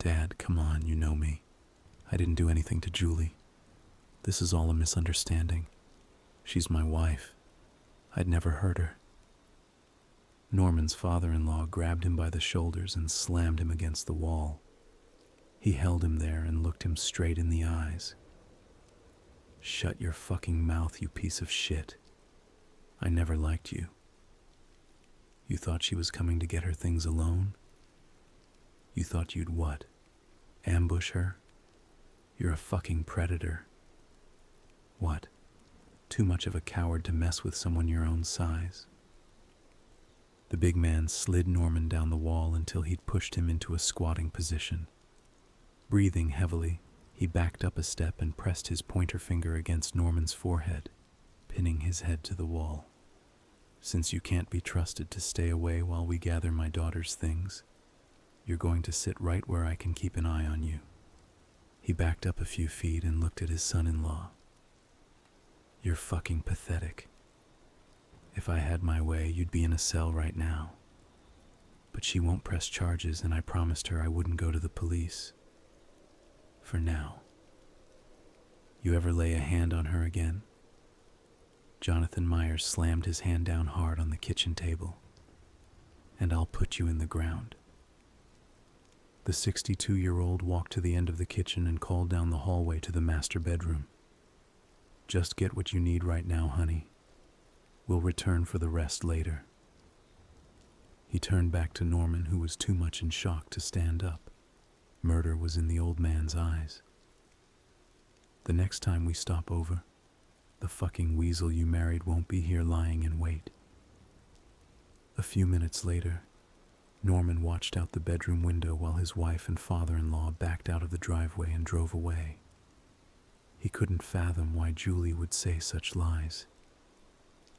Dad, come on, you know me. I didn't do anything to Julie. This is all a misunderstanding. She's my wife. I'd never hurt her. Norman's father-in-law grabbed him by the shoulders and slammed him against the wall. He held him there and looked him straight in the eyes. Shut your fucking mouth, you piece of shit. I never liked you. You thought she was coming to get her things alone? You thought you'd what? Ambush her? You're a fucking predator. What? Too much of a coward to mess with someone your own size? The big man slid Norman down the wall until he'd pushed him into a squatting position. Breathing heavily, he backed up a step and pressed his pointer finger against Norman's forehead, pinning his head to the wall. Since you can't be trusted to stay away while we gather my daughter's things, you're going to sit right where I can keep an eye on you. He backed up a few feet and looked at his son-in-law. You're fucking pathetic. If I had my way, you'd be in a cell right now. But she won't press charges, and I promised her I wouldn't go to the police. For now. You ever lay a hand on her again? Jonathan Myers slammed his hand down hard on the kitchen table. And I'll put you in the ground. The 62-year-old walked to the end of the kitchen and called down the hallway to the master bedroom. Just get what you need right now, honey. We'll return for the rest later. He turned back to Norman, who was too much in shock to stand up. Murder was in the old man's eyes. The next time we stop over, the fucking weasel you married won't be here lying in wait. A few minutes later, Norman watched out the bedroom window while his wife and father-in-law backed out of the driveway and drove away. He couldn't fathom why Julie would say such lies.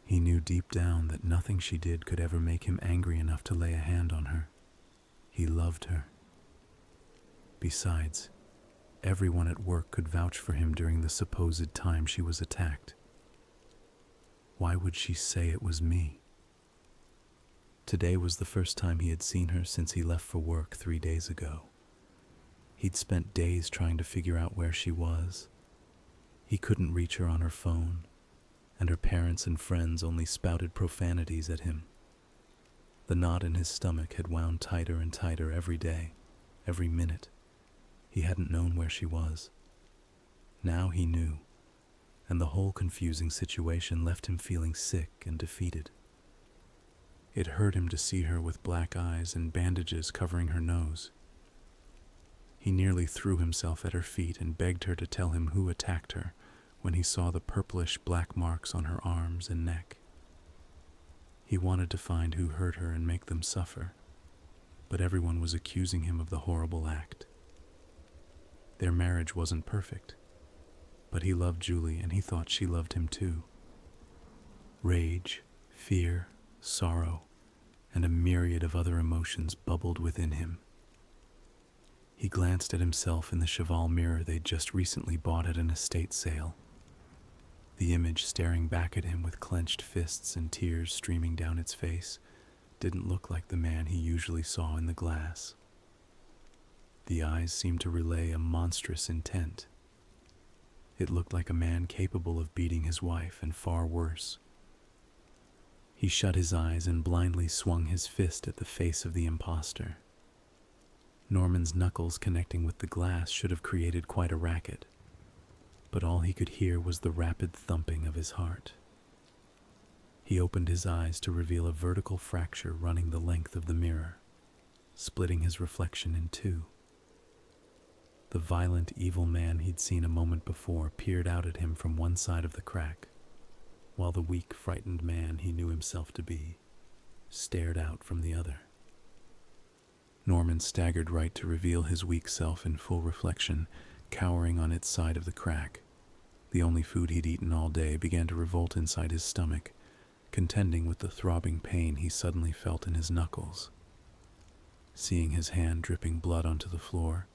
He knew deep down that nothing she did could ever make him angry enough to lay a hand on her. He loved her. Besides, everyone at work could vouch for him during the supposed time she was attacked. Why would she say it was me? Today was the first time he had seen her since he left for work 3 days ago. He'd spent days trying to figure out where she was. He couldn't reach her on her phone, and her parents and friends only spouted profanities at him. The knot in his stomach had wound tighter and tighter every day, every minute. He hadn't known where she was. Now he knew, and the whole confusing situation left him feeling sick and defeated. It hurt him to see her with black eyes and bandages covering her nose. He nearly threw himself at her feet and begged her to tell him who attacked her when he saw the purplish black marks on her arms and neck. He wanted to find who hurt her and make them suffer, but everyone was accusing him of the horrible act. Their marriage wasn't perfect, but he loved Julie and he thought she loved him too. Rage, fear, sorrow, and a myriad of other emotions bubbled within him. He glanced at himself in the cheval mirror they'd just recently bought at an estate sale. The image staring back at him with clenched fists and tears streaming down its face didn't look like the man he usually saw in the glass. The eyes seemed to relay a monstrous intent. It looked like a man capable of beating his wife and far worse. He shut his eyes and blindly swung his fist at the face of the imposter. Norman's knuckles connecting with the glass should have created quite a racket, but all he could hear was the rapid thumping of his heart. He opened his eyes to reveal a vertical fracture running the length of the mirror, splitting his reflection in two. The violent, evil man he'd seen a moment before peered out at him from one side of the crack, while the weak, frightened man he knew himself to be stared out from the other. Norman staggered right to reveal his weak self in full reflection, cowering on its side of the crack. The only food he'd eaten all day began to revolt inside his stomach, contending with the throbbing pain he suddenly felt in his knuckles. Seeing his hand dripping blood onto the floor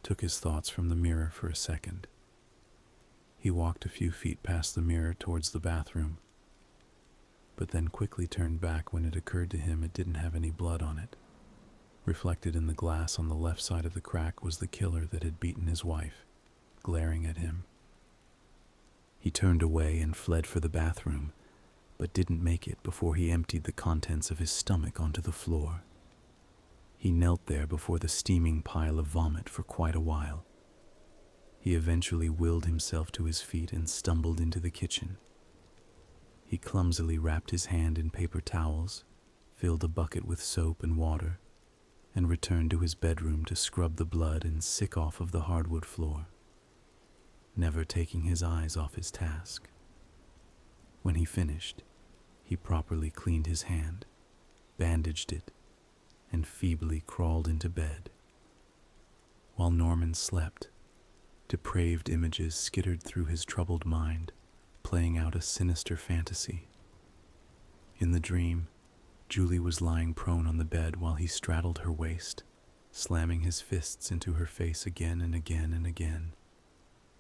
took his thoughts from the mirror for a second. He walked a few feet past the mirror towards the bathroom, but then quickly turned back when it occurred to him it didn't have any blood on it. Reflected in the glass on the left side of the crack was the killer that had beaten his wife, glaring at him. He turned away and fled for the bathroom, but didn't make it before he emptied the contents of his stomach onto the floor. He knelt there before the steaming pile of vomit for quite a while. He eventually willed himself to his feet and stumbled into the kitchen. He clumsily wrapped his hand in paper towels, filled a bucket with soap and water, and returned to his bedroom to scrub the blood and sick off of the hardwood floor, never taking his eyes off his task. When he finished, he properly cleaned his hand, bandaged it, and feebly crawled into bed. While Norman slept, depraved images skittered through his troubled mind, playing out a sinister fantasy. In the dream, Julie was lying prone on the bed while he straddled her waist, slamming his fists into her face again and again and again.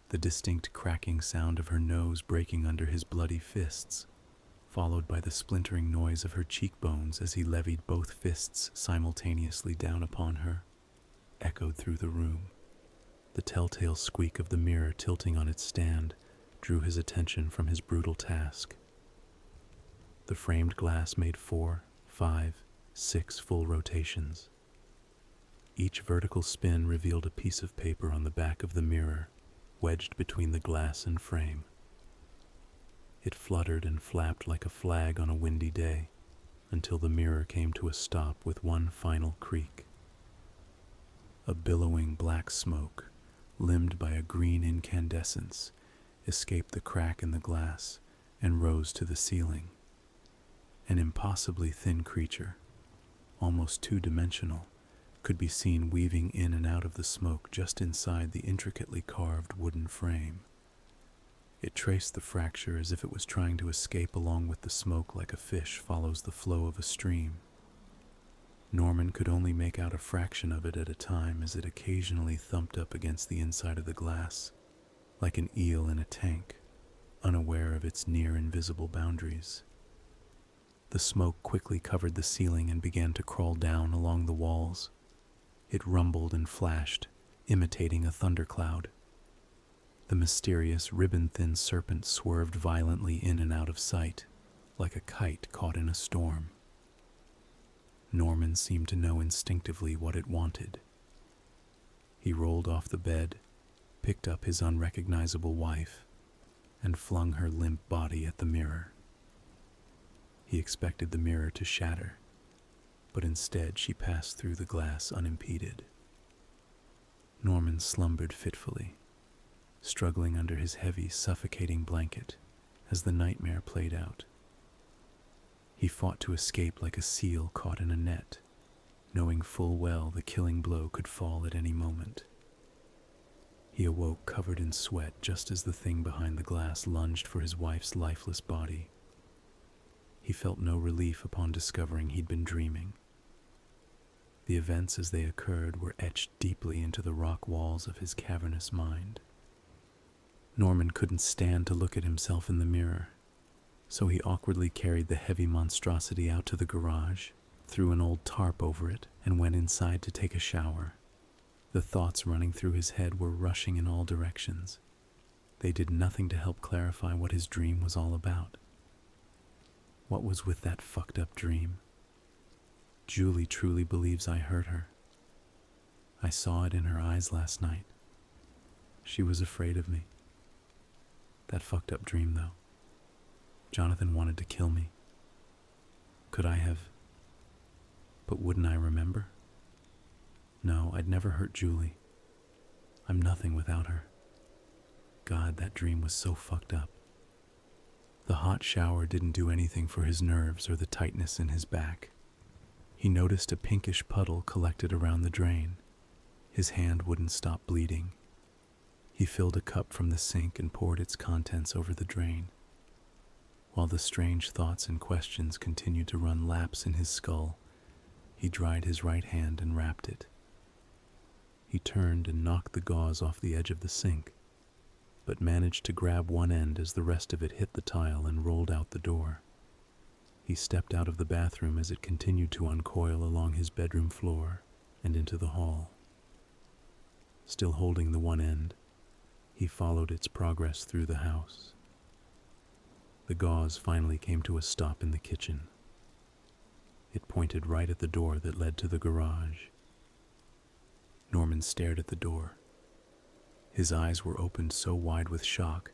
The distinct cracking sound of her nose breaking under his bloody fists, followed by the splintering noise of her cheekbones as he levied both fists simultaneously down upon her, echoed through the room. The telltale squeak of the mirror tilting on its stand drew his attention from his brutal task. The framed glass made 4, 5, 6 full rotations. Each vertical spin revealed a piece of paper on the back of the mirror, wedged between the glass and frame. It fluttered and flapped like a flag on a windy day, until the mirror came to a stop with one final creak. A billowing black smoke, limned by a green incandescence, escaped the crack in the glass and rose to the ceiling. An impossibly thin creature, almost two-dimensional, could be seen weaving in and out of the smoke just inside the intricately carved wooden frame. It traced the fracture as if it was trying to escape along with the smoke like a fish follows the flow of a stream. Norman could only make out a fraction of it at a time as it occasionally thumped up against the inside of the glass, like an eel in a tank, unaware of its near-invisible boundaries. The smoke quickly covered the ceiling and began to crawl down along the walls. It rumbled and flashed, imitating a thundercloud. The mysterious, ribbon-thin serpent swerved violently in and out of sight, like a kite caught in a storm. Norman seemed to know instinctively what it wanted. He rolled off the bed, picked up his unrecognizable wife, and flung her limp body at the mirror. He expected the mirror to shatter, but instead she passed through the glass unimpeded. Norman slumbered fitfully, struggling under his heavy, suffocating blanket as the nightmare played out. He fought to escape like a seal caught in a net, knowing full well the killing blow could fall at any moment. He awoke covered in sweat just as the thing behind the glass lunged for his wife's lifeless body. He felt no relief upon discovering he'd been dreaming. The events as they occurred were etched deeply into the rock walls of his cavernous mind. Norman couldn't stand to look at himself in the mirror, so he awkwardly carried the heavy monstrosity out to the garage, threw an old tarp over it, and went inside to take a shower. The thoughts running through his head were rushing in all directions. They did nothing to help clarify what his dream was all about. What was with that fucked up dream? Julie truly believes I hurt her. I saw it in her eyes last night. She was afraid of me. That fucked up dream, though. Jonathan wanted to kill me. Could I have? But wouldn't I remember? No, I'd never hurt Julie. I'm nothing without her. God, that dream was so fucked up. The hot shower didn't do anything for his nerves or the tightness in his back. He noticed a pinkish puddle collected around the drain. His hand wouldn't stop bleeding. He filled a cup from the sink and poured its contents over the drain. While the strange thoughts and questions continued to run laps in his skull, he dried his right hand and wrapped it. He turned and knocked the gauze off the edge of the sink, but managed to grab one end as the rest of it hit the tile and rolled out the door. He stepped out of the bathroom as it continued to uncoil along his bedroom floor and into the hall. Still holding the one end, he followed its progress through the house. The gauze finally came to a stop in the kitchen. It pointed right at the door that led to the garage. Norman stared at the door. His eyes were opened so wide with shock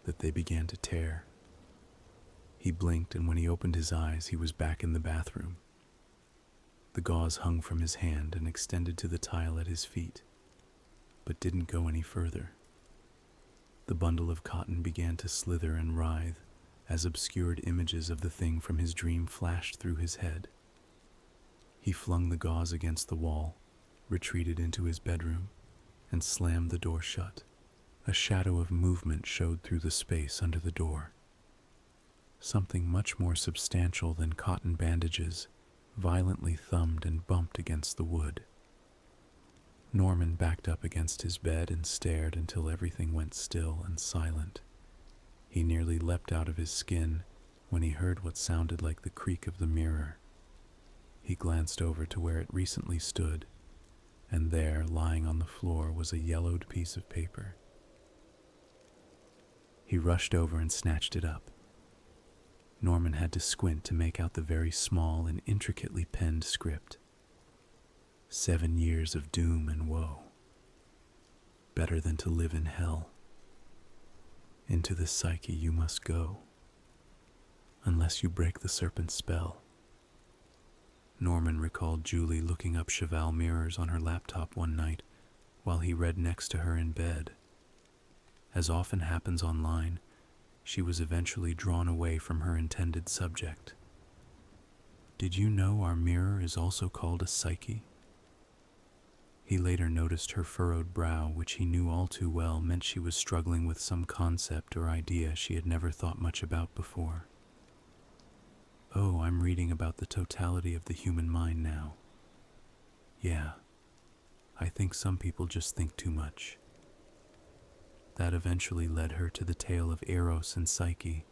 that they began to tear. He blinked, and when he opened his eyes, he was back in the bathroom. The gauze hung from his hand and extended to the tile at his feet, but didn't go any further. The bundle of cotton began to slither and writhe as obscured images of the thing from his dream flashed through his head. He flung the gauze against the wall, retreated into his bedroom, and slammed the door shut. A shadow of movement showed through the space under the door. Something much more substantial than cotton bandages violently thumbed and bumped against the wood. Norman backed up against his bed and stared until everything went still and silent. He nearly leapt out of his skin when he heard what sounded like the creak of the mirror. He glanced over to where it recently stood, and there, lying on the floor, was a yellowed piece of paper. He rushed over and snatched it up. Norman had to squint to make out the very small and intricately penned script. 7 years of doom and woe. Better than to live in hell. Into the Psyche you must go, unless you break the serpent's spell. Norman recalled Julie looking up cheval mirrors on her laptop one night while he read next to her in bed. As often happens online, she was eventually drawn away from her intended subject. Did you know our mirror is also called a psyche? He later noticed her furrowed brow, which he knew all too well meant she was struggling with some concept or idea she had never thought much about before. Oh, I'm reading about the totality of the human mind now. Yeah, I think some people just think too much. That eventually led her to the tale of Eros and Psyche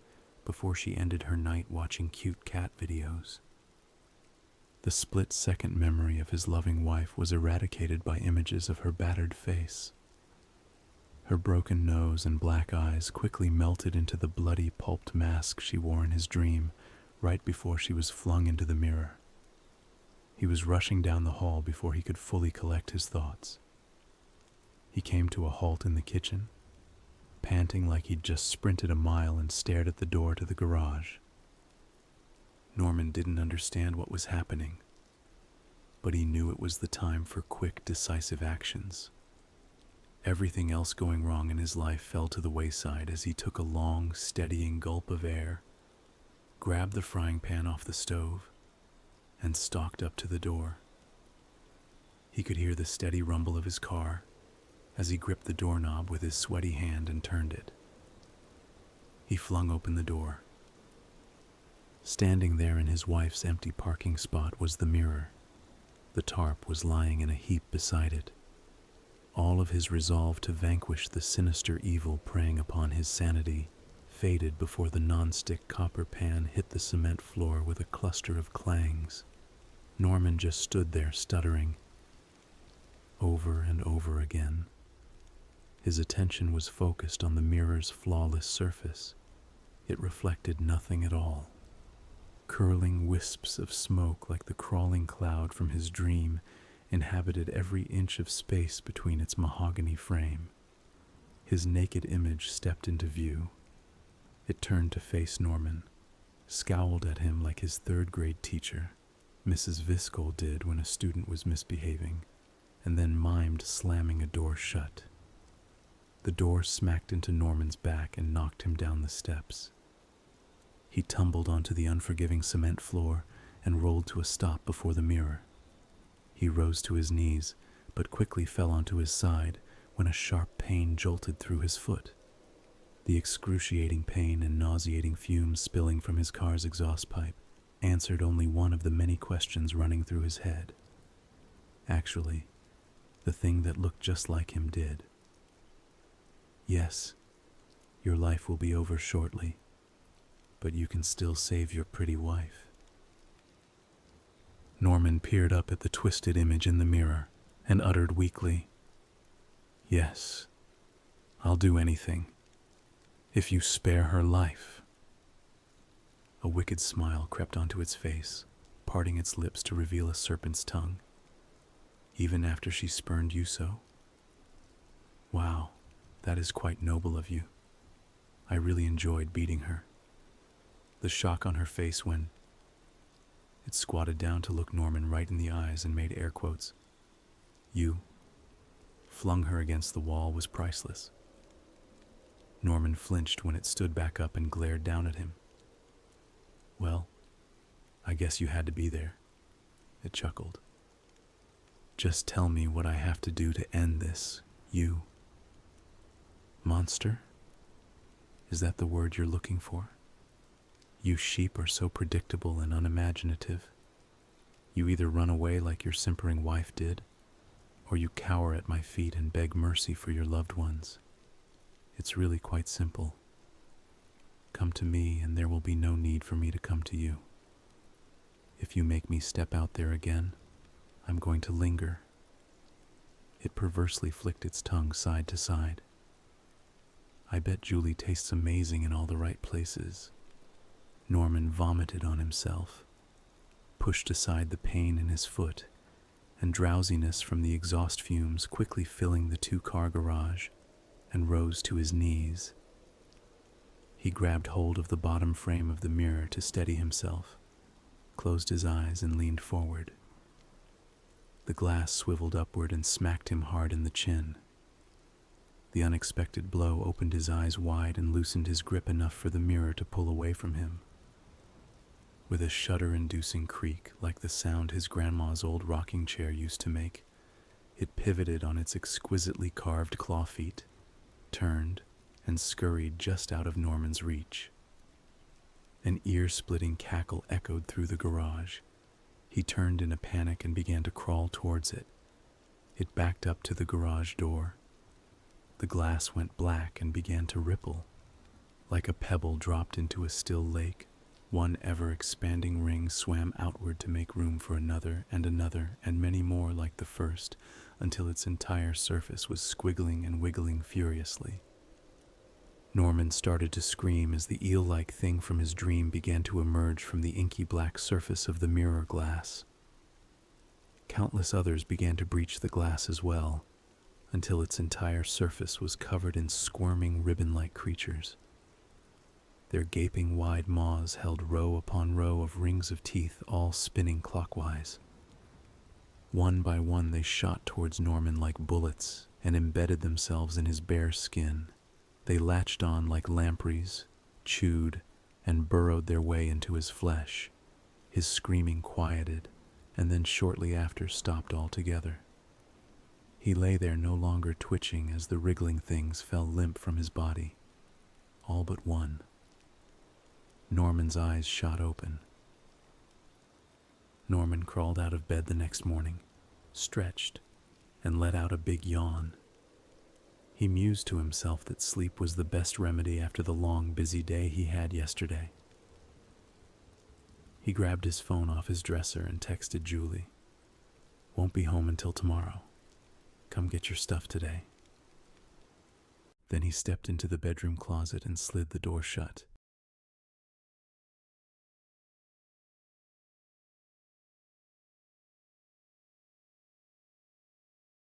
before she ended her night watching cute cat videos. The split-second memory of his loving wife was eradicated by images of her battered face. Her broken nose and black eyes quickly melted into the bloody pulped mask she wore in his dream right before she was flung into the mirror. He was rushing down the hall before he could fully collect his thoughts. He came to a halt in the kitchen, panting like he'd just sprinted a mile, and stared at the door to the garage. Norman didn't understand what was happening, but he knew it was the time for quick, decisive actions. Everything else going wrong in his life fell to the wayside as he took a long, steadying gulp of air, grabbed the frying pan off the stove, and stalked up to the door. He could hear the steady rumble of his car as he gripped the doorknob with his sweaty hand and turned it. He flung open the door. Standing there in his wife's empty parking spot was the mirror. The tarp was lying in a heap beside it. All of his resolve to vanquish the sinister evil preying upon his sanity faded before the non-stick copper pan hit the cement floor with a cluster of clangs. Norman just stood there stuttering, over and over again. His attention was focused on the mirror's flawless surface. It reflected nothing at all. Curling wisps of smoke like the crawling cloud from his dream inhabited every inch of space between its mahogany frame. His naked image stepped into view. It turned to face Norman, scowled at him like his third-grade teacher, Mrs. Viscol, did when a student was misbehaving, and then mimed slamming a door shut. The door smacked into Norman's back and knocked him down the steps. He tumbled onto the unforgiving cement floor and rolled to a stop before the mirror. He rose to his knees, but quickly fell onto his side when a sharp pain jolted through his foot. The excruciating pain and nauseating fumes spilling from his car's exhaust pipe answered only one of the many questions running through his head. Actually, the thing that looked just like him did. Yes, your life will be over shortly, but you can still save your pretty wife. Norman peered up at the twisted image in the mirror and uttered weakly, "Yes, I'll do anything, if you spare her life." A wicked smile crept onto its face, parting its lips to reveal a serpent's tongue. "Even after she spurned you so? Wow, that is quite noble of you. I really enjoyed beating her." The shock on her face when it squatted down to look Norman right in the eyes and made air quotes. "You flung her against the wall" was priceless. Norman flinched when it stood back up and glared down at him. "Well, I guess you had to be there," it chuckled. "Just tell me what I have to do to end this, you monster? Is that the word you're looking for? You sheep are so predictable and unimaginative. You either run away like your simpering wife did, or you cower at my feet and beg mercy for your loved ones. It's really quite simple. Come to me and there will be no need for me to come to you. If you make me step out there again, I'm going to linger." It perversely flicked its tongue side to side. "I bet Julie tastes amazing in all the right places." Norman vomited on himself, pushed aside the pain in his foot, and drowsiness from the exhaust fumes quickly filling the two-car garage, and rose to his knees. He grabbed hold of the bottom frame of the mirror to steady himself, closed his eyes and leaned forward. The glass swiveled upward and smacked him hard in the chin. The unexpected blow opened his eyes wide and loosened his grip enough for the mirror to pull away from him. With a shudder-inducing creak like the sound his grandma's old rocking chair used to make, it pivoted on its exquisitely carved claw feet, turned, and scurried just out of Norman's reach. An ear-splitting cackle echoed through the garage. He turned in a panic and began to crawl towards it. It backed up to the garage door. The glass went black and began to ripple. Like a pebble dropped into a still lake, one ever-expanding ring swam outward to make room for another and many more like the first, until its entire surface was squiggling and wiggling furiously. Norman started to scream as the eel-like thing from his dream began to emerge from the inky black surface of the mirror glass. Countless others began to breach the glass as well, until its entire surface was covered in squirming ribbon-like creatures. Their gaping wide maws held row upon row of rings of teeth, all spinning clockwise. One by one they shot towards Norman like bullets and embedded themselves in his bare skin. They latched on like lampreys, chewed, and burrowed their way into his flesh. His screaming quieted, and then shortly after stopped altogether. He lay there no longer twitching as the wriggling things fell limp from his body. All but one. Norman's eyes shot open. Norman crawled out of bed the next morning, stretched, and let out a big yawn. He mused to himself that sleep was the best remedy after the long, busy day he had yesterday. He grabbed his phone off his dresser and texted Julie. "Won't be home until tomorrow. Come get your stuff today." Then he stepped into the bedroom closet and slid the door shut.